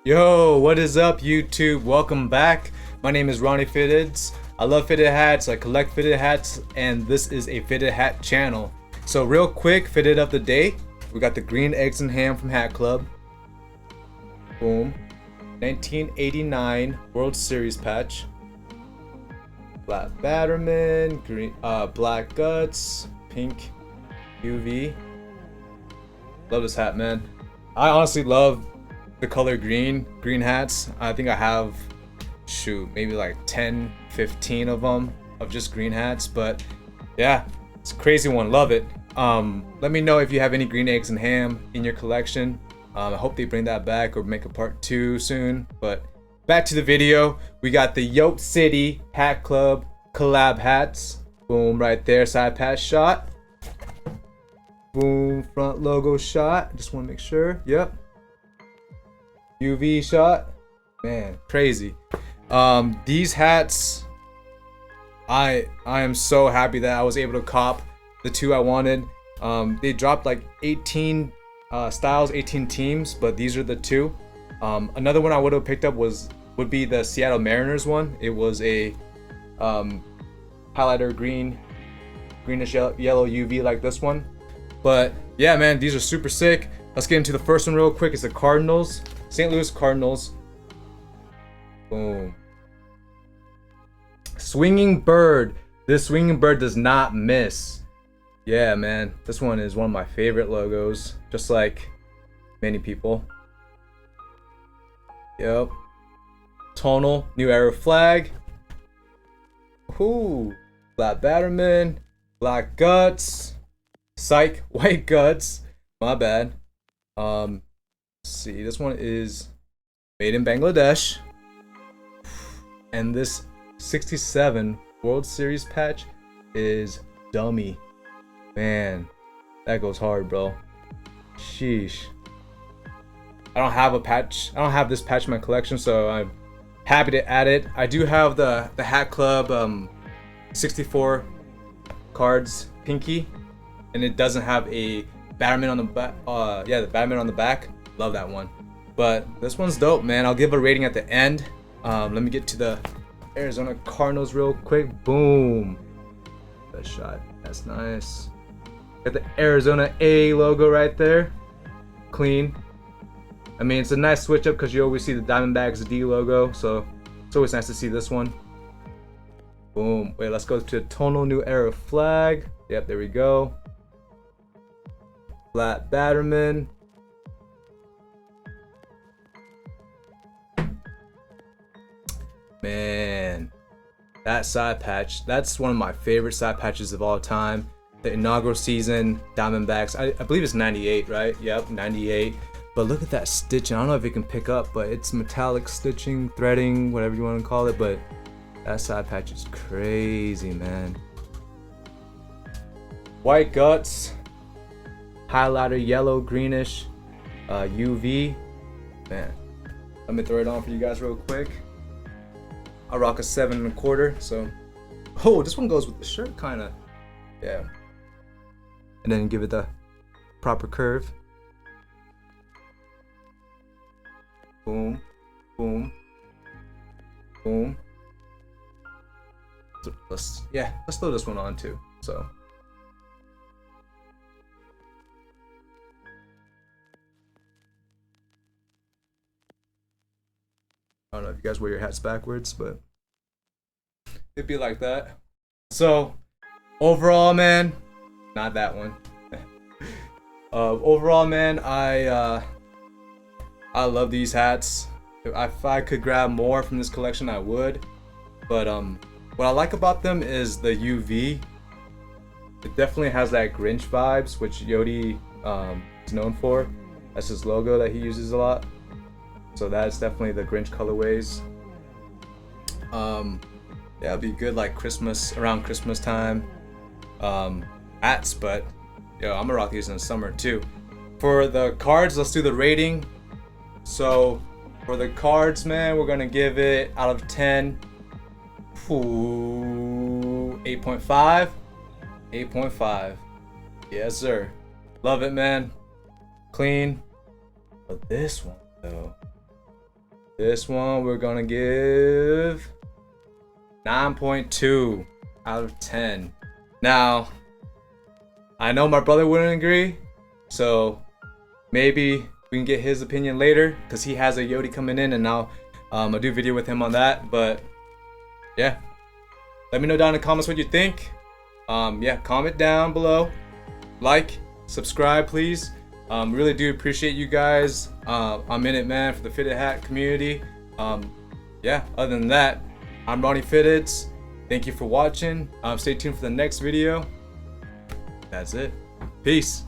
Yo, what is up, YouTube? Welcome back. My name is Ronnie Fitteds. I love fitted hats, I collect fitted hats, and this is a fitted hat channel. So real quick, fitted of the day. We got the green eggs and ham from Hatclub. Boom. 1989 World Series patch. Black Batterman, green, black guts, pink UV. Love this hat, man. I honestly love the color green hats. I think I have, shoot, maybe like 10, 15 of them of just green hats. But yeah, it's a crazy one. Love it. Let me know if you have any green eggs and ham in your collection. I hope they bring that back or make a part 2 soon. But back to the video. We got the Yote City Hatclub collab hats. Boom, right there. Side patch shot. Boom, front logo shot. Just want to make sure. Yep. UV shot. Man, crazy. These hats, I am so happy that I was able to cop the 2 I wanted. They dropped like 18 styles, 18 teams, but these are the 2. Another one I would have picked up would be the Seattle Mariners one. It was a highlighter greenish yellow UV like this one. But yeah, man, these are super sick. Let's get into the first one real quick. It's the Cardinals, St. Louis Cardinals. Boom. Swinging bird. This swinging bird does not miss. Yeah, man, this one is one of my favorite logos, just like many people. Yep. Tonal, new era flag. Ooh, black Batterman, black guts, psych, white guts. My bad. Let's see, this one is made in Bangladesh, and this 67 World Series patch is dummy. Man, that goes hard, bro. Sheesh. I don't have a patch. I don't have this patch in my collection, so I'm happy to add it. I do have the Hatclub 64 cards pinky, and it doesn't have a Batterman on the back. Yeah, the Batterman on the back. Love that one. But this one's dope, man. I'll give a rating at the end. Let me get to the Arizona Cardinals real quick. Boom. That shot. That's nice. Got the Arizona A logo right there. Clean. I mean, it's a nice switch up because you always see the Diamondbacks D logo, so it's always nice to see this one. Boom. Wait, let's go to tonal new era flag. Yep, there we go. Black Batterman. Man, that side patch, that's one of my favorite side patches of all time. The inaugural season Diamondbacks, I believe it's 98, right? Yep, 98. But look at that stitching. I don't know if you can pick up, but it's metallic stitching, threading, whatever you want to call it. But that side patch is crazy, man. White guts, highlighter yellow, greenish, UV. Man, let me throw it on for you guys real quick. I rock a 7 1/4, so. Oh, this one goes with the shirt, kind of. Yeah. And then give it the proper curve. Boom, boom, boom. So let's throw this one on too. So. I don't know if you guys wear your hats backwards, but it'd be like that. So overall, man, not that one. Overall, man, I love these hats. If I could grab more from this collection, I would. But what I like about them is the UV. It definitely has that Grinch vibes, which Yote is known for. That's his logo that he uses a lot. So that's definitely the Grinch colorways. Yeah, it'd be good like Christmas, around Christmas time hats, but yo, I'm gonna rock these in the summer too. For the cards, let's do the rating. So for the cards, man, we're gonna give it out of 10. 8.5. 8.5. Yes, sir. Love it, man. Clean. But this one, though. This one we're gonna give 9.2 out of 10. Now, I know my brother wouldn't agree, so maybe we can get his opinion later because he has a Yote coming in, and I'll do a video with him on that. But yeah, let me know down in the comments what you think. Yeah, comment down below, like, subscribe, please. Really do appreciate you guys. I'm in it, man, for the fitted hat community. Yeah, other than that, I'm Ronnie Fitteds. Thank you for watching. Stay tuned for the next video. That's it. Peace.